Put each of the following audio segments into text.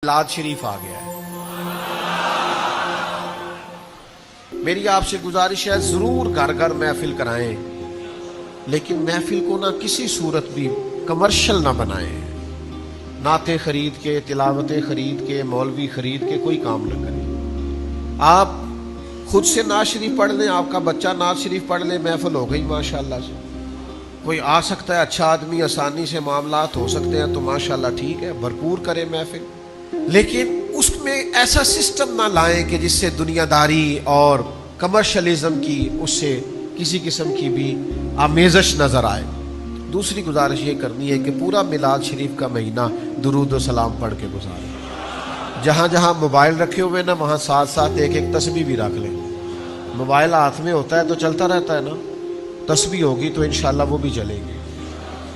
میلاد شریف آ گیا ہے. میری آپ سے گزارش ہے ضرور گھر گھر محفل کرائیں، لیکن محفل کو نہ کسی صورت بھی کمرشل نہ بنائیں. نعتیں خرید کے، تلاوتیں خرید کے، مولوی خرید کے کوئی کام نہ کریں. آپ خود سے نعت شریف پڑھ لیں، آپ کا بچہ نعت شریف پڑھ لیں، محفل ہو گئی ماشاءاللہ سے. کوئی آ سکتا ہے اچھا آدمی، آسانی سے معاملات ہو سکتے ہیں تو ماشاءاللہ ٹھیک ہے، بھرپور کریں محفل. لیکن اس میں ایسا سسٹم نہ لائیں کہ جس سے دنیا داری اور کمرشلزم کی اس سے کسی قسم کی بھی آمیزش نظر آئے. دوسری گزارش یہ کرنی ہے کہ پورا میلاد شریف کا مہینہ درود و سلام پڑھ کے گزاریں. جہاں جہاں موبائل رکھے ہوئے نا وہاں ساتھ ساتھ ایک ایک تسبیح بھی رکھ لیں. موبائل ہاتھ میں ہوتا ہے تو چلتا رہتا ہے نا، تسبیح ہوگی تو انشاءاللہ وہ بھی چلیں گے.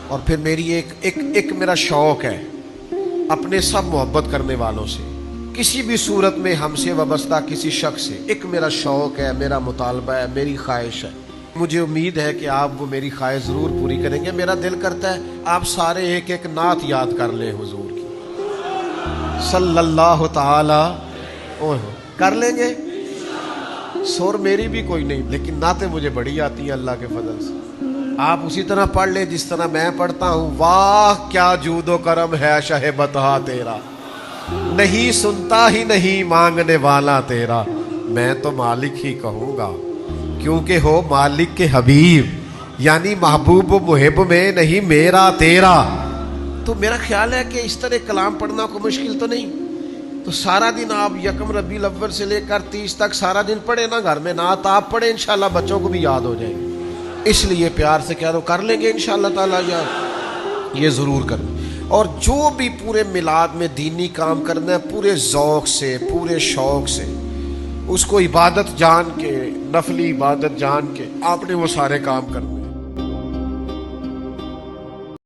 اور پھر میری ایک میرا شوق ہے اپنے سب محبت کرنے والوں سے، کسی بھی صورت میں ہم سے وابستہ کسی شخص سے، ایک میرا شوق ہے، میرا مطالبہ ہے، میری خواہش ہے. مجھے امید ہے کہ آپ وہ میری خواہش ضرور پوری کریں گے. میرا دل کرتا ہے آپ سارے ایک ایک نعت یاد کر لیں حضور کی صلی اللہ تعالی. کر لیں گے؟ سور میری بھی کوئی نہیں، لیکن نعتیں مجھے بڑی آتی ہیں اللہ کے فضل سے. آپ اسی طرح پڑھ لیں جس طرح میں پڑھتا ہوں. واہ کیا جود و کرم ہے شہ بطحا تیرا، نہیں سنتا ہی نہیں مانگنے والا تیرا. میں تو مالک ہی کہوں گا کیونکہ ہو مالک کے حبیب، یعنی محبوب و محب میں نہیں میرا تیرا. تو میرا خیال ہے کہ اس طرح کلام پڑھنا کوئی مشکل تو نہیں. تو سارا دن آپ یکم ربیع الاول سے لے کر 30 تک سارا دن پڑھیں نا گھر میں نعت آپ پڑھیں، انشاءاللہ بچوں کو بھی یاد ہو جائے گی. اس لیے پیار سے کہہ رہا ہوں کر لیں گے انشاءاللہ تعالیٰ یاد، یہ ضرور کریں. اور جو بھی پورے میلاد میں دینی کام کرنا ہے پورے ذوق سے، پورے شوق سے، اس کو عبادت جان کے، نفلی عبادت جان کے آپ نے وہ سارے کام کرنے.